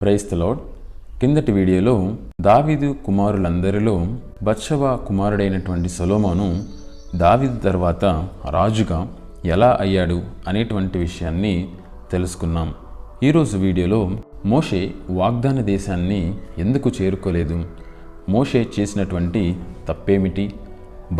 Praise the lord. కిందటి వీడియోలో దావీదు కుమారులందరిలో బత్షెబ కుమారుడైనటువంటి సొలొమోను దావీదు తర్వాత రాజుగా ఎలా అయ్యాడు అనేటువంటి విషయాన్ని తెలుసుకున్నాం. ఈరోజు వీడియోలో మోషే వాగ్దాన దేశాన్ని ఎందుకు చేరుకోలేదు, మోషే చేసినటువంటి తప్పేమిటి,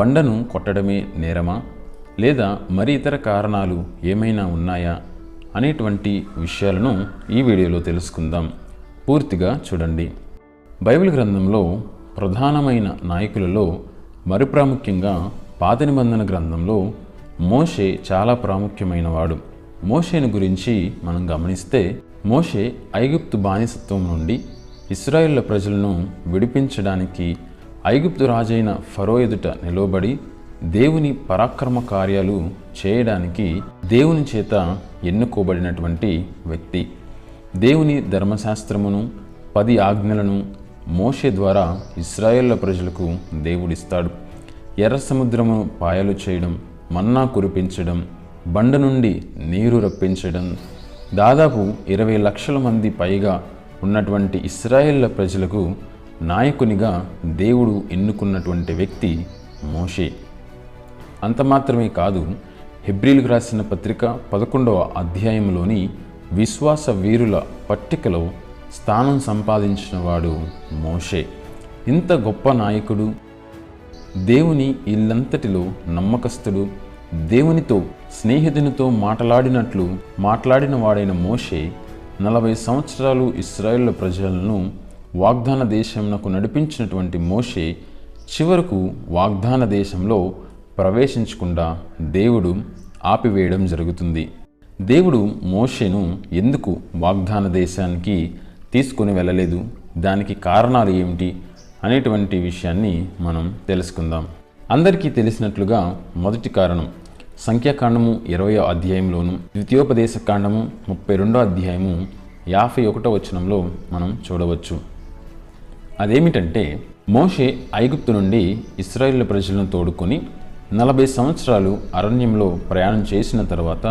బండను కొట్టడమే నేరమా లేదా మరి ఇతర కారణాలు ఏమైనా ఉన్నాయా అనేటువంటి విషయాలను ఈ వీడియోలో తెలుసుకుందాం. పూర్తిగా చూడండి. బైబిల్ గ్రంథంలో ప్రధానమైన నాయకులలో మరి ప్రాముఖ్యంగా పాత నిబంధన గ్రంథంలో మోషే చాలా ప్రాముఖ్యమైన వాడు. మోషేను గురించి మనం గమనిస్తే మోషే ఐగుప్తు బానిసత్వం నుండి ఇశ్రాయేలు ప్రజలను విడిపించడానికి ఐగుప్తు రాజైన ఫరో ఎదుట నిలబడి దేవుని పరాక్రమ కార్యాలు చేయడానికి దేవుని చేత ఎన్నుకోబడినటువంటి వ్యక్తి. దేవుని ధర్మశాస్త్రమును 10 ఆజ్ఞలను మోషే ద్వారా ఇశ్రాయేళ్ల ప్రజలకు దేవుడిస్తాడు. ఎర్ర సముద్రమును పాయలు చేయడం, మన్నా కురిపించడం, బండ నుండి నీరు రప్పించడం, దాదాపు 20 లక్షల మంది పైగా ఉన్నటువంటి ఇశ్రాయేళ్ల ప్రజలకు నాయకునిగా దేవుడు ఎన్నుకున్నటువంటి వ్యక్తి మోషే. అంత మాత్రమే కాదు, హెబ్రీలకు రాసిన పత్రిక 11వ అధ్యాయంలోని విశ్వాస వీరుల పట్టికలో స్థానం సంపాదించిన వాడు మోషే. ఇంత గొప్ప నాయకుడు, దేవుని ఇల్లంతటిలో నమ్మకస్తుడు, దేవునితో స్నేహితునితో మాట్లాడినట్లు మాట్లాడిన వాడైన మోషే 40 సంవత్సరాలు ఇశ్రాయేలు ప్రజలను వాగ్దాన దేశంనకు నడిపించినటువంటి మోషే చివరకు వాగ్దాన దేశంలో ప్రవేశించకుండా దేవుడు ఆపివేయడం జరుగుతుంది. దేవుడు మోషేను ఎందుకు వాగ్దాన దేశానికి తీసుకుని వెళ్ళలేదు, దానికి కారణాలు ఏమిటి అనేటువంటి విషయాన్ని మనం తెలుసుకుందాం. అందరికీ తెలిసినట్లుగా మొదటి కారణం సంఖ్యాకాండము 20వ అధ్యాయంలోను, ద్వితీయోపదేశ కాండము 32వ అధ్యాయము 51వ వచనంలో మనం చూడవచ్చు. అదేమిటంటే మోషే ఐగుప్తు నుండి ఇశ్రాయేలు ప్రజలను తోడుకొని 40 సంవత్సరాలు అరణ్యంలో ప్రయాణం చేసిన తర్వాత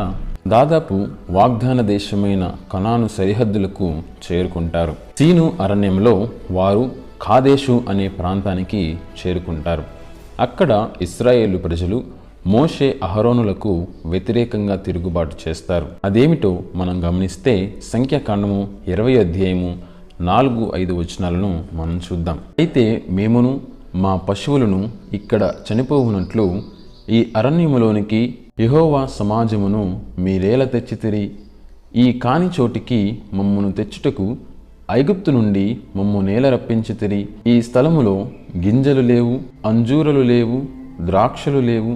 దాదాపు వాగ్దాన దేశమైన కనాను సరిహద్దులకు చేరుకుంటారు. సీను అరణ్యంలో వారు కాదేశు అనే ప్రాంతానికి చేరుకుంటారు. అక్కడ ఇశ్రాయేలు ప్రజలు మోషే అహరోనులకు వ్యతిరేకంగా తిరుగుబాటు చేస్తారు. అదేమిటో మనం గమనిస్తే సంఖ్యాకాండము 20వ అధ్యాయము 4-5 వచనాలను మనం చూద్దాం. అయితే మేమును మా పశువులను ఇక్కడ చనిపోవునట్లు ఈ అరణ్యములోనికి యెహోవా సమాజమును మీరేల తెచ్చితిరి, ఈ కాని చోటికి మమ్మును తెచ్చుటకు ఐగుప్తు నుండి మమ్ము నేల రప్పించితిరి. ఈ స్థలములో గింజలు లేవు, అంజూరలు లేవు, ద్రాక్షలు లేవు,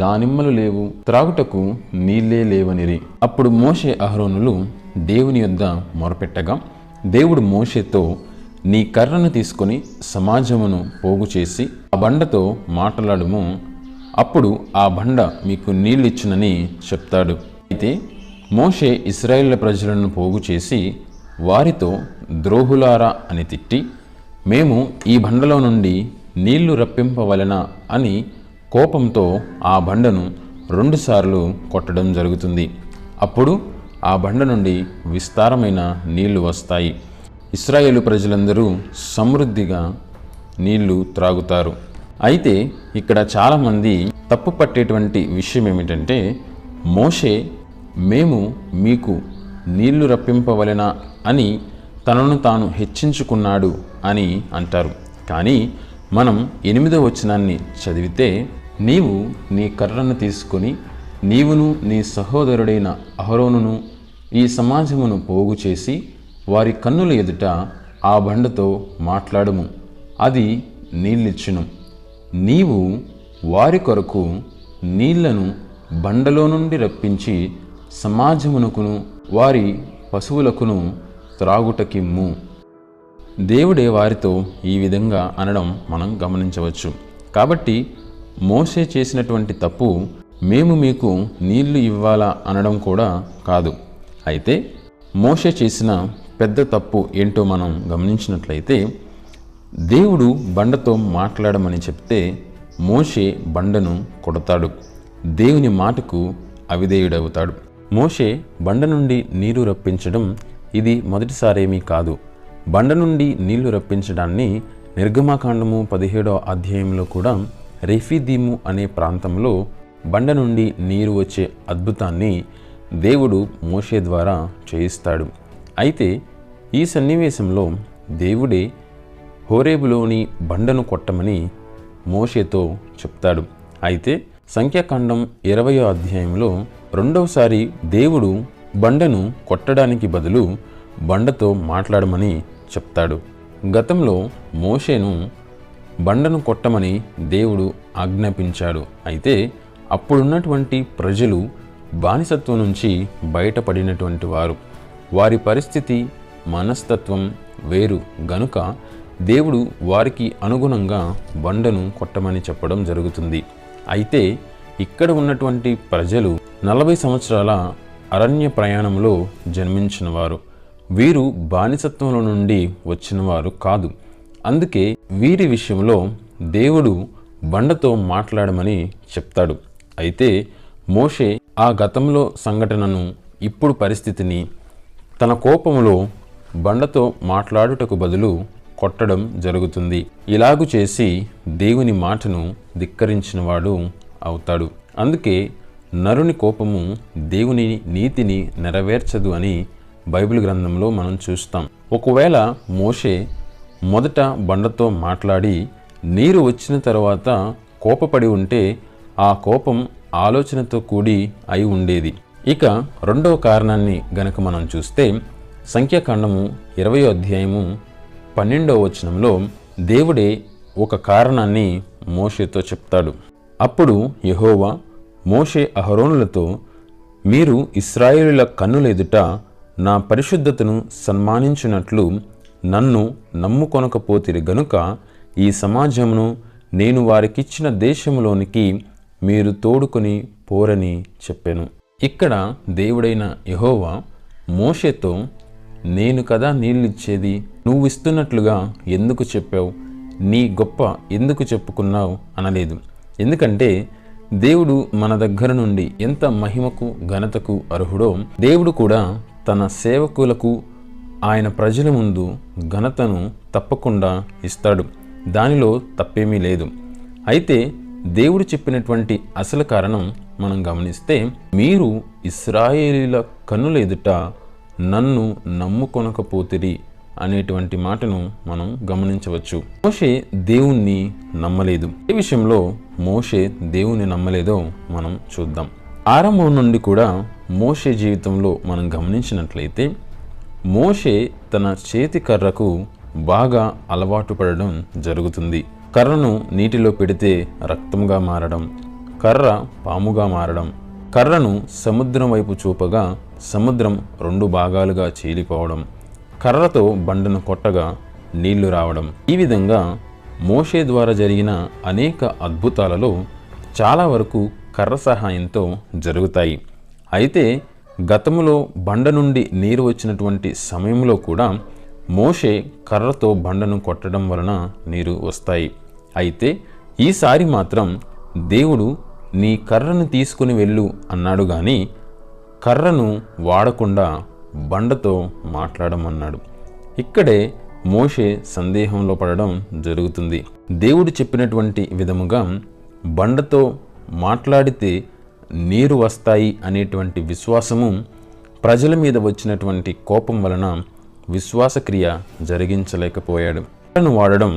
దానిమ్మలు లేవు, త్రాగుటకు నీళ్ళే లేవనిరి. అప్పుడు మోషే అహరోనులు దేవుని యొద్ద మొరపెట్టగా దేవుడు మోషేతో, నీ కర్రను తీసుకొని సమాజమును పోగు చేసి ఆ బండతో మాట్లాడుము, అప్పుడు ఆ బండ మీకు నీళ్ళిచ్చునని చెప్తాడు. అయితే మోషే ఇశ్రాయేలు ప్రజలను పోగు చేసి వారితో ద్రోహులారా అని తిట్టి, మేము ఈ బండలో నుండి నీళ్లు రప్పింపవలెనా అని కోపంతో ఆ బండను 2 సార్లు కొట్టడం జరుగుతుంది. అప్పుడు ఆ బండ నుండి విస్తారమైన నీళ్లు వస్తాయి. ఇశ్రాయేలు ప్రజలందరూ సమృద్ధిగా నీళ్లు త్రాగుతారు. అయితే ఇక్కడ చాలామంది తప్పు పట్టేటువంటి విషయం ఏమిటంటే మోషే మేము మీకు నీళ్లు రప్పింపవలెనా అని తనను తాను హెచ్చించుకున్నాడు అని అంటారు. కానీ మనం 8వ వచనాన్ని చదివితే, నీవు నీ కర్రను తీసుకొని నీవును నీ సహోదరుడైన అహరోనును ఈ సమాజమును పోగు చేసి వారి కన్నుల ఎదుట ఆ బండతో మాట్లాడుము, అది నీళ్ళిచ్చును. నీవు వారి కొరకు నీళ్లను బండలో నుండి రప్పించి సమాజమునకును వారి పశువులకును త్రాగుటకిమ్ము. దేవుడే వారితో ఈ విధంగా అనడం మనం గమనించవచ్చు. కాబట్టి మోషే చేసినటువంటి తప్పు మేము మీకు నీళ్లు ఇవ్వాలా అనడం కూడా కాదు. అయితే మోషే చేసిన పెద్ద తప్పు ఏంటో మనం గమనించినట్లయితే, దేవుడు బండతో మాట్లాడమని చెప్తే మోషే బండను కొడతాడు, దేవుని మాటకు అవిధేయుడవుతాడు. మోషే బండ నుండి నీరు రప్పించడం ఇది మొదటిసారేమీ కాదు. బండ నుండి నీళ్లు రప్పించడాన్ని నిర్గమాకాండము 17వ అధ్యాయంలో కూడా రెఫీదీము అనే ప్రాంతంలో బండ నుండి నీరు వచ్చే అద్భుతాన్ని దేవుడు మోషే ద్వారా చేయిస్తాడు. అయితే ఈ సన్నివేశంలో దేవుడే హోరేబులోని బండను కొట్టమని మోషేతో చెప్తాడు. అయితే సంఖ్యాకాండం 20వ అధ్యాయంలో రెండవసారి దేవుడు బండను కొట్టడానికి బదులు బండతో మాట్లాడమని చెప్తాడు. గతంలో మోషేను బండను కొట్టమని దేవుడు ఆజ్ఞాపించాడు. అయితే అప్పుడున్నటువంటి ప్రజలు బానిసత్వం నుంచి బయటపడినటువంటి వారు, వారి పరిస్థితి మనస్తత్వం వేరు గనుక దేవుడు వారికి అనుగుణంగా బండను కొట్టమని చెప్పడం జరుగుతుంది. అయితే ఇక్కడ ఉన్నటువంటి ప్రజలు 40 సంవత్సరాల అరణ్య ప్రయాణంలో జన్మించిన వారు, వీరు బానిసత్వంలో నుండి వచ్చిన వారు కాదు. అందుకే వీరి విషయంలో దేవుడు బండతో మాట్లాడమని చెప్తాడు. అయితే మోషే ఆ గతంలో సంఘటనను, ఇప్పుడు పరిస్థితిని తన కోపంలో బండతో మాట్లాడుటకు బదులు కొట్టడం జరుగుతుంది. ఇలాగు చేసి దేవుని మాటను ధిక్కరించినవాడు అవుతాడు. అందుకే నరుని కోపము దేవుని నీతిని నెరవేర్చదు అని బైబిల్ గ్రంథంలో మనం చూస్తాం. ఒకవేళ మోషే మొదట బండతో మాట్లాడి నీరు వచ్చిన తర్వాత కోపపడి ఉంటే ఆ కోపం ఆలోచనతో కూడి అయి ఉండేది. ఇక రెండవ కారణాన్ని గనక మనం చూస్తే సంఖ్యాకాండము 20వ అధ్యాయము 12వ వచనంలో దేవుడే ఒక కారణాన్ని మోషేతో చెప్తాడు. అప్పుడు యెహోవా మోషే అహరోనులతో, మీరు ఇశ్రాయేలుల కన్నుల ఎదుట నా పరిశుద్ధతను సన్మానించినట్లు నన్ను నమ్ముకొనకపోతిరి గనుక ఈ సమాజమును నేను వారికిచ్చిన దేశంలోనికి మీరు తోడుకొని పోరని చెప్పాను. ఇక్కడ దేవుడైన యెహోవా మోషేతో, నేను కదా నీళ్ళిచ్చేది, నువ్వు ఇస్తున్నట్లుగా ఎందుకు చెప్పావు, నీ గొప్ప ఎందుకు చెప్పుకున్నావు అనలేదు. ఎందుకంటే దేవుడు మన దగ్గర నుండి ఎంత మహిమకు ఘనతకు అర్హుడో దేవుడు కూడా తన సేవకులకు ఆయన ప్రజల ముందు ఘనతను తప్పకుండా ఇస్తాడు. దానిలో తప్పేమీ లేదు. అయితే దేవుడు చెప్పినటువంటి అసలు కారణం మనం గమనిస్తే, మీరు ఇశ్రాయేలీల కన్నుల ఎదుట నన్ను నమ్ముకొనకపోతిరి అనేటువంటి మాటను మనం గమనించవచ్చు. మోషే దేవుణ్ణి నమ్మలేదు. ఈ విషయంలో మోషే దేవుణ్ణి నమ్మలేదో మనం చూద్దాం. ఆరంభం నుండి కూడా మోషే జీవితంలో మనం గమనించినట్లయితే మోషే తన చేతి కర్రకు బాగా అలవాటు పడడం జరుగుతుంది. కర్రను నీటిలో పెడితే రక్తంగా మారడం, కర్ర పాముగా మారడం, కర్రను సముద్రం వైపు చూపగా సముద్రం 2 భాగాలుగా చీలిపోవడం, కర్రతో బండను కొట్టగా నీళ్లు రావడం. ఈ విధంగా మోషే ద్వారా జరిగిన అనేక అద్భుతాలలో చాలా వరకు కర్ర సహాయంతో జరుగుతాయి. అయితే గతములో బండ నుండి నీరు వచ్చినటువంటి సమయంలో కూడా మోషే కర్రతో బండను కొట్టడం వలన నీరు వస్తాయి. అయితే ఈసారి మాత్రం దేవుడు నీ కర్రను తీసుకుని వెళ్ళు అన్నాడు గాని కర్రను వాడకుండా బండతో మాట్లాడమన్నాడు. ఇక్కడే మోషే సందేహంలో పడడం జరుగుతుంది. దేవుడు చెప్పినటువంటి విధముగా బండతో మాట్లాడితే నీరు వస్తాయి అనేటువంటి విశ్వాసము ప్రజల మీద వచ్చినటువంటి కోపం వలన విశ్వాసక్రియ జరిగించలేకపోయాడు. కర్రను వాడడం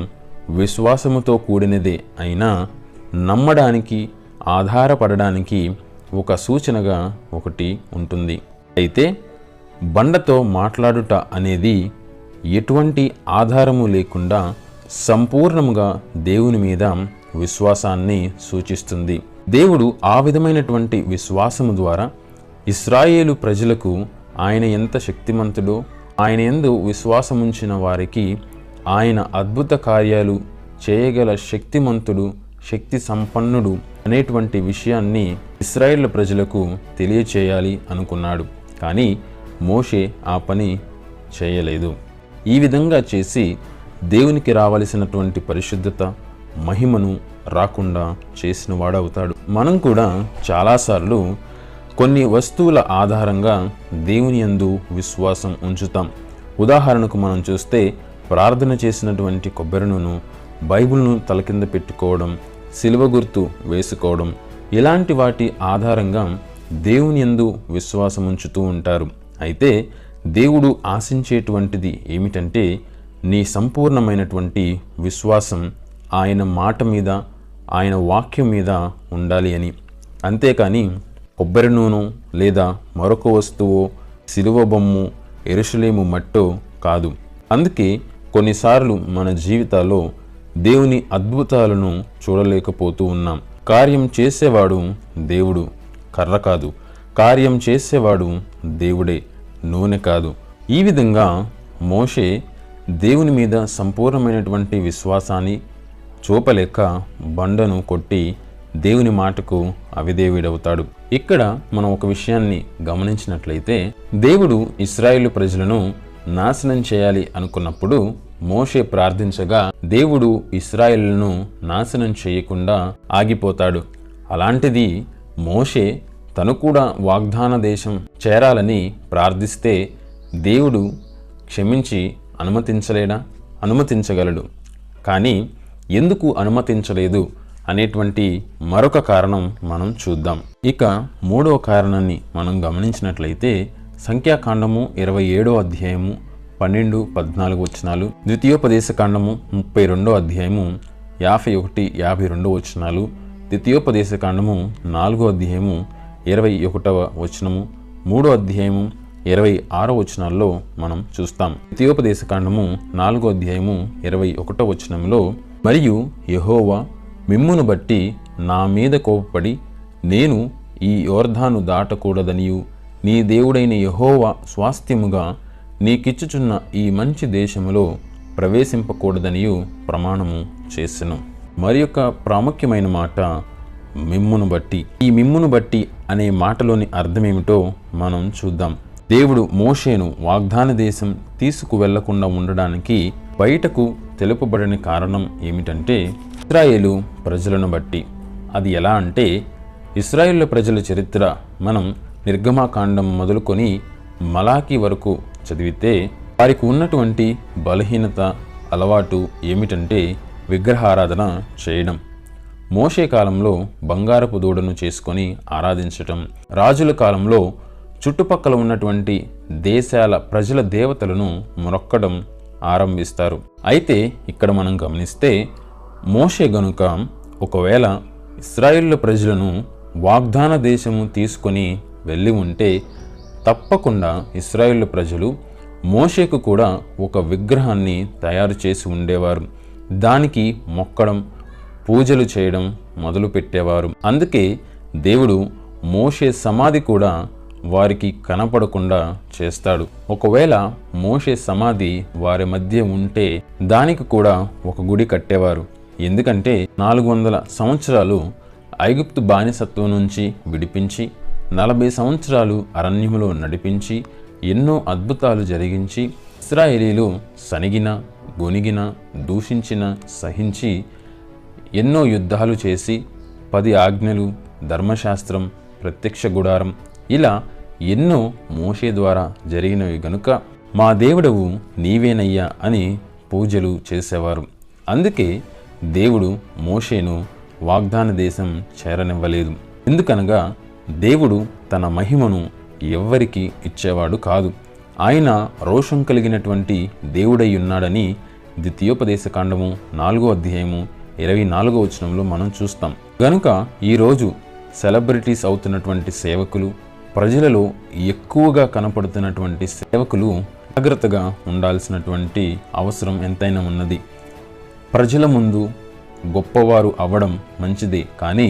విశ్వాసముతో కూడినదే అయినా నమ్మడానికి ఆధారపడడానికి ఒక సూచనగా ఒకటి ఉంటుంది. అయితే బండతో మాట్లాడుట అనేది ఎటువంటి ఆధారము లేకుండా సంపూర్ణముగా దేవుని మీద విశ్వాసాన్ని సూచిస్తుంది. దేవుడు ఆ విధమైనటువంటి విశ్వాసము ద్వారా ఇశ్రాయేలు ప్రజలకు ఆయన ఎంత శక్తిమంతుడో, ఆయన యందు విశ్వాసముంచిన వారికి ఆయన అద్భుత కార్యాలు చేయగల శక్తిమంతుడు, శక్తి సంపన్నుడు అనేటువంటి విషయాన్ని ఇశ్రాయేలు ప్రజలకు తెలియచేయాలి అనుకున్నాడు. కానీ మోషే ఆ పని చేయలేదు. ఈ విధంగా చేసి దేవునికి రావలసినటువంటి పరిశుద్ధత, మహిమను రాకుండా చేసిన వాడవుతాడు. మనం కూడా చాలాసార్లు కొన్ని వస్తువుల ఆధారంగా దేవుని యందు విశ్వాసం ఉంచుతాం. ఉదాహరణకు మనం చూస్తే ప్రార్థన చేసినటువంటి కొబ్బరి నూనె, బైబిల్ను తల కింద పెట్టుకోవడం, సిలువ గుర్తు వేసుకోవడం, ఇలాంటి వాటి ఆధారంగా దేవుని యందు విశ్వాసం ఉంచుతూ ఉంటారు. అయితే దేవుడు ఆశించేటువంటిది ఏమిటంటే నీ సంపూర్ణమైనటువంటి విశ్వాసం ఆయన మాట మీద, ఆయన వాక్యం మీద ఉండాలి అని. అంతేకాని కొబ్బరి నూనె లేదా మరొక వస్తువు, సిలువ బొమ్ము, యెరూషలేము మట్టో కాదు. అందుకే కొన్నిసార్లు మన జీవితాల్లో దేవుని అద్భుతాలను చూడలేకపోతూ ఉన్నాం. కార్యం చేసేవాడు దేవుడు, కర్ర కాదు. కార్యం చేసేవాడు దేవుడే, నూనె కాదు. ఈ విధంగా మోషే దేవుని మీద సంపూర్ణమైనటువంటి విశ్వాసాన్ని చూపలేక బండను కొట్టి దేవుని మాటకు అవిధేయుడవుతాడు. ఇక్కడ మనం ఒక విషయాన్ని గమనించినట్లయితే, దేవుడు ఇశ్రాయేలు ప్రజలను నాశనం చేయాలి అనుకున్నప్పుడు మోషే ప్రార్థించగా దేవుడు ఇశ్రాయేలును నాశనం చేయకుండా ఆగిపోతాడు. అలాంటిది మోషే తను కూడా వాగ్దాన దేశం చేరాలని ప్రార్థిస్తే దేవుడు క్షమించి అనుమతించలేడా? అనుమతించగలడు. కానీ ఎందుకు అనుమతించలేదు అనేటువంటి మరొక కారణం మనం చూద్దాం. ఇక మూడవ కారణాన్ని మనం గమనించినట్లయితే సంఖ్యాకాండము 27వ అధ్యాయము 12, 14 వచనాలు, ద్వితీయోపదేశకాండము 32వ అధ్యాయము 51, 52 వచనాలు, ద్వితీయోపదేశకాండము 4వ అధ్యాయము 21వ వచనము, 3వ అధ్యాయము 26వ వచనాల్లో మనం చూస్తాం. ద్వితీయోపదేశకాండము 4వ అధ్యాయము 21వ వచనంలో, మరియు యెహోవా మిమ్మును బట్టి నా మీద కోపపడి నేను ఈ యోర్దాను దాటకూడదనియు నీ దేవుడైన యెహోవా స్వాస్థ్యముగా నీకిచ్చుచున్న ఈ మంచి దేశములో ప్రవేశింపకూడదనియు ప్రమాణము చేసెను. మరి యొక్క ప్రాముఖ్యమైన మాట మిమ్మును బట్టి. ఈ మిమ్మును బట్టి అనే మాటలోని అర్థమేమిటో మనం చూద్దాం. దేవుడు మోషేను వాగ్దాన దేశం తీసుకువెళ్లకుండా ఉండడానికి బయటకు తెలుపబడిన కారణం ఏమిటంటే ఇశ్రాయేలు ప్రజలను బట్టి. అది ఎలా అంటే, ఇశ్రాయేలు ప్రజల చరిత్ర మనం నిర్గమాకాండం మొదలుకొని మలాకీ వరకు చదివితే వారికి ఉన్నటువంటి బలహీనత, అలవాటు ఏమిటంటే విగ్రహారాధన చేయడం. మోషే కాలంలో బంగారపు దూడను చేసుకొని ఆరాధించటం, రాజుల కాలంలో చుట్టుపక్కల ఉన్నటువంటి దేశాల ప్రజల దేవతలను మొరక్కడం ఆరంభిస్తారు. అయితే ఇక్కడ మనం గమనిస్తే మోషే గనుక ఒకవేళ ఇశ్రాయేలు ప్రజలను వాగ్దాన దేశము తీసుకొని వెళ్ళి ఉంటే తప్పకుండా ఇశ్రాయేలు ప్రజలు మోషేకు కూడా ఒక విగ్రహాన్ని తయారు చేసి ఉండేవారు. దానికి మొక్కడం, పూజలు చేయడం మొదలు పెట్టేవారు. అందుకే దేవుడు మోషే సమాధి కూడా వారికి కనపడకుండా చేస్తాడు. ఒకవేళ మోషే సమాధి వారి మధ్య ఉంటే దానికి కూడా ఒక గుడి కట్టేవారు. ఎందుకంటే 400 సంవత్సరాలు ఐగుప్తు బానిసత్వం నుంచి విడిపించి 40 సంవత్సరాలు అరణ్యములో నడిపించి ఎన్నో అద్భుతాలు జరిగించి ఇశ్రాయేలీలు సనిగిన, గొనిగిన, దూషించిన, సహించి ఎన్నో యుద్ధాలు చేసి 10 ఆజ్ఞలు, ధర్మశాస్త్రం, ప్రత్యక్ష గుడారం ఇలా ఎన్నో మోషే ద్వారా జరిగినవి గనుక మా దేవుడవు నీవేనయ్యా అని పూజలు చేసేవారు. అందుకే దేవుడు మోషేను వాగ్దాన దేశం చేరనివ్వలేదు. ఎందుకనగా దేవుడు తన మహిమను ఎవ్వరికి ఇచ్చేవాడు కాదు. ఆయన రోషం కలిగినటువంటి దేవుడై ఉన్నాడని ద్వితీయోపదేశకాండము 4వ అధ్యాయము 24వ వచనంలో మనం చూస్తాం. గనుక ఈరోజు సెలబ్రిటీస్ అవుతున్నటువంటి సేవకులు, ప్రజలలో ఎక్కువగా కనపడుతున్నటువంటి సేవకులు జాగ్రత్తగా ఉండాల్సినటువంటి అవసరం ఎంతైనా ఉన్నది. ప్రజల ముందు గొప్పవారు అవ్వడం మంచిదే, కానీ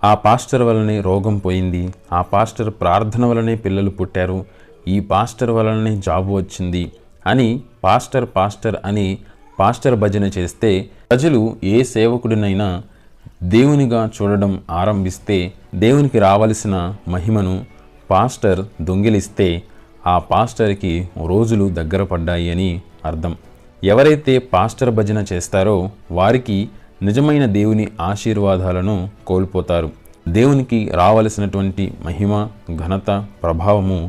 ఆ పాస్టర్ వలనే రోగం పోయింది, ఆ పాస్టర్ ప్రార్థన వలనే పిల్లలు పుట్టారు, ఈ పాస్టర్ వలనే జాబు వచ్చింది అని పాస్టర్ అని పాస్టర్ భజన చేస్తే ప్రజలు ఏ సేవకుడినైనా దేవునిగా చూడడం ఆరంభిస్తే, దేవునికి రావలసిన మహిమను పాస్టర్ దొంగిలిస్తే ఆ పాస్టర్కి రోజులు దగ్గర పడ్డాయి అని అర్థం. ఎవరైతే పాస్టర్ భజన చేస్తారో వారికి నిజమైన దేవుని ఆశీర్వాదాలను కోల్పోతారు. దేవునికి రావలసినటువంటి మహిమ, ఘనత, ప్రభావము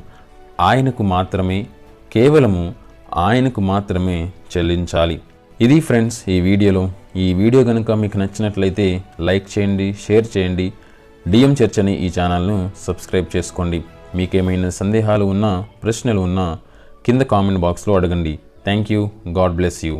ఆయనకు మాత్రమే, కేవలము ఆయనకు మాత్రమే చెల్లించాలి. ఇది ఫ్రెండ్స్ ఈ వీడియో కనుక మీకు నచ్చినట్లయితే లైక్ చేయండి, షేర్ చేయండి. డిఎం చర్చ్ అని ఈ ఛానల్ను సబ్స్క్రైబ్ చేసుకోండి. మీకేమైనా సందేహాలు ఉన్నా, ప్రశ్నలు ఉన్నా కింద కామెంట్ బాక్స్లో అడగండి. Thank you. God bless you.